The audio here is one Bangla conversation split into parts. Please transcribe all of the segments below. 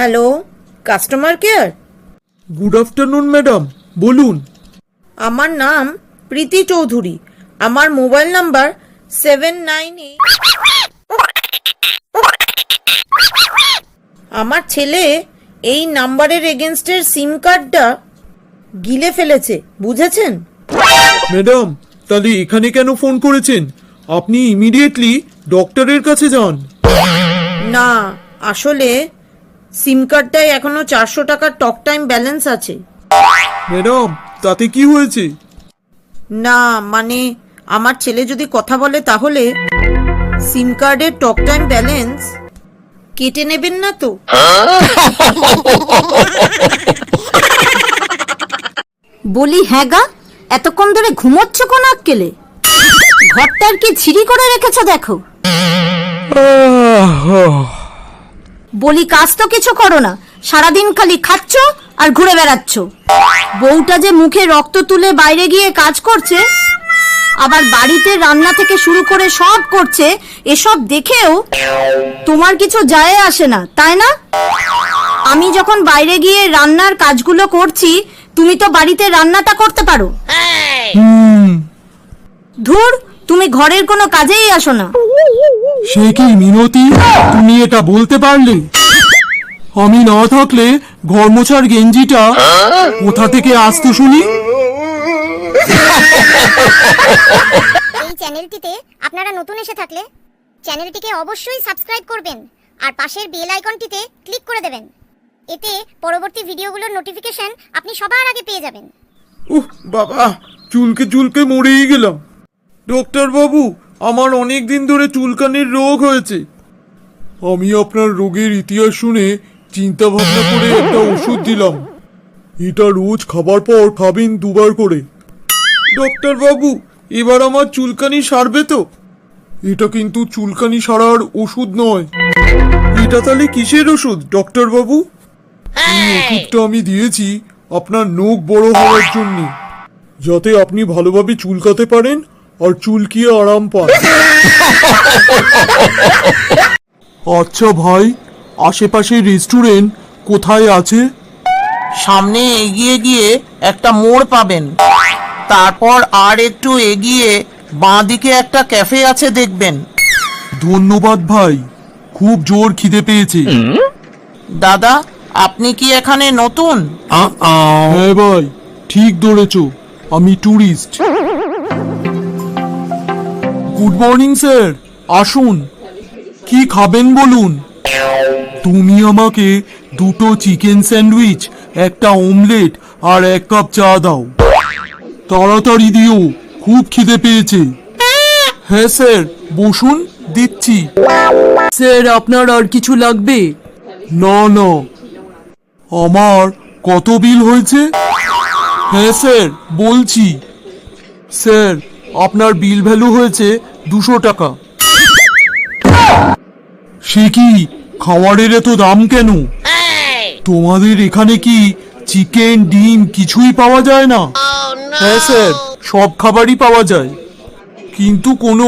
Hello, customer care. Good afternoon madam, বলুন। আমার নাম প্রীতি চৌধুরী। আমার মোবাইল নাম্বার 798। আমার ছেলে এই নাম্বারের এগেনস্টের সিম কার্ডটা গিলে ফেলেছে, বুঝেছেন? ম্যাডাম, তাহলে এখানে কেন ফোন করেছেন? আপনি ইমিডিয়েটলি ডক্টরের কাছে যান। না, আসলে সিম কার্ডটায় এখনো 400 টাকার টক টাইম ব্যালেন্স আছে। ম্যাডাম, তাতে কি হয়েছে? না মানে, আমার ছেলে যদি কথা বলে তাহলে সিম কার্ডের টক টাইম ব্যালেন্স কেটে নেবেন না তো? বলি হ্যাঁ গা, এতক্ষণ ধরে ঘুমোচ্ছ কোন আক্কেলে? ঘরটার কি ছিঁড়ি করে রেখেছো দেখো। বলি কাজ তো কিছু করো না, সারাদিন খালি খাচ্ছ আর ঘুরে বেড়াচ্ছ। বউটা যে মুখে রক্ত তুলে বাইরে গিয়ে কাজ করছে, আবার বাড়িতে রান্না থেকে শুরু করে সব করছে, এসব দেখেও তোমার কিছু যায় আসে না, তাই না? আমি যখন বাইরে গিয়ে রান্নার কাজগুলো করছি, তুমি তো বাড়িতে রান্নাটা করতে পারো। ধুর, তুমি ঘরের কোনো কাজেই আসো না। সে কি মিনতি, তুমি এটা বলতে পারলে? আমি না থাকলে ঘর মোছার গেঞ্জিটা কোথা থেকে আসতো শুনি? এই চ্যানেলটিতে আপনারা নতুন এসে থাকলে চ্যানেলটিকে অবশ্যই সাবস্ক্রাইব করবেন আর পাশের বেল আইকনটিতে ক্লিক করে দেবেন। এতে পরবর্তী ভিডিওগুলোর নোটিফিকেশন আপনি সবার আগে পেয়ে যাবেন। বাবা, চুলকে চুলকে মরেই গেলাম। ডক্টর বাবু, আমার অনেক দিন ধরে চুলকানির রোগ হয়েছে। আমি আপনার রোগের ইতিহাস শুনে চিন্তা ভাবনা করে একটা ওষুধ দিলাম। এটা রোজ খাবার পর খাবেন 2 বার করে। ডক্টর বাবু, এবার আমার চুলকানি সারবে তো? এটা কিন্তু চুলকানি সারার ওষুধ নয়। এটা তাহলে কিসের ওষুধ ডক্টর বাবু? এই ওষুধটা আমি দিয়েছি আপনার নখ বড় হওয়ার জন্য, যাতে আপনি ভালোভাবে চুলকাতে পারেন আর চুলকিয়ে আরাম পান। আচ্ছা ভাই, আশেপাশে রেস্টুরেন্ট কোথায় আছে? সামনে এগিয়ে গিয়ে একটা মোড় পাবেন, তারপর আর একটু এগিয়ে বাঁদিকে একটা ক্যাফে আছে দেখবেন। ধন্যবাদ ভাই, খুব জোর খিদে পেয়েছে। দাদা, আপনি কি এখানে নতুন? হ্যাঁ ভাই, ঠিক ধরেছ, আমি ট্যুরিস্ট। গুড মর্নিং স্যার, আসুন। কি খাবেন বলুন? তুমি আমাকে 2টো চিকেন স্যান্ডউইচ, একটা অমলেট আর 1 কাপ চা দাও। তাড়াতাড়ি দিও, খুব খিদে পেয়েছে। হ্যাঁ স্যার, বসুন, দিচ্ছি। স্যার, আপনার আর কিছু লাগবে? না না। আমার কত বিল হয়েছে? হ্যাঁ স্যার, বলছি। স্যার, আপনার বিল ভ্যালু হয়েছে 200 টাকা। সে কি, খাবারের এত দাম কেন? তোমাদের এখানে কি চিকেন, ডিম কিছুই পাওয়া যায় না? হ্যাঁ স্যার, সব খাবারই পাওয়া যায়, কিন্তু কোনো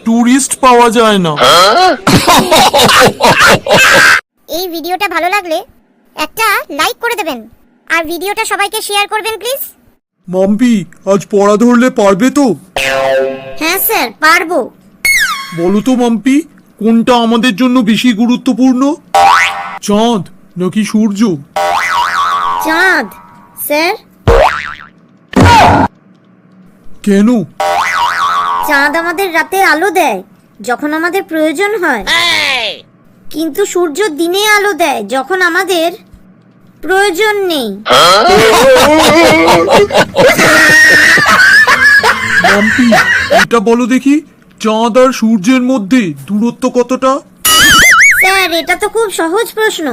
টুরিস্ট পাওয়া যায় না। এই ভিডিওটা ভালো লাগলে একটা লাইক করে দেবেন আর ভিডিওটা সবাইকে শেয়ার করবেন প্লিজ। মাম্পি, আজ পড়া ধরলে পারবে তো? হ্যাঁ স্যার, পারবো। বলো তো মাম্পি, কোনটা আমাদের জন্য বেশি গুরুত্বপূর্ণ, চাঁদ নাকি সূর্য? চাঁদ স্যার। কেন? চাঁদ আমাদের রাতে আলো দেয় যখন আমাদের প্রয়োজন হয়, কিন্তু সূর্য দিনে আলো দেয় যখন আমাদের প্রয়োজন নেই। মাম্পি, এটা বলো দেখি, চাঁদ আর সূর্যের মধ্যে দূরত্ব কতটা? স্যার, এটা তো খুব সহজ প্রশ্ন,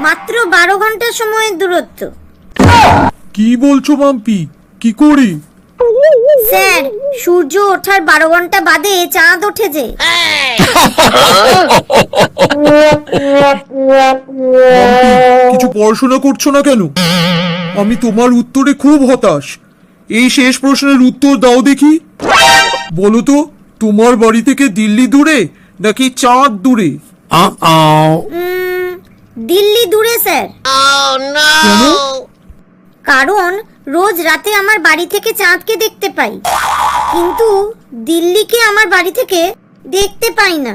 মাত্র 12 ঘন্টা সময়ের দূরত্ব। কি বলছো মাম্পি, কি করে? স্যার, সূর্য ওঠার 12 ঘন্টা বাদে চাঁদ ওঠে যে। মাম্পি, কিছু পড়াশোনা করছো না কেন? আমি তোমার উত্তরে খুব হতাশ। এই শেষ প্রশ্নের উত্তর দাও দেখি। বলো তো, তোমার বাড়ি থেকে দিল্লি দূরে নাকি চাঁদ দূরে? দিল্লি দূরে স্যার। কারণ রোজ রাতে আমার বাড়ি থেকে চাঁদকে দেখতে পাই, কিন্তু দিল্লিকে আমার বাড়ি থেকে দেখতে পাই না।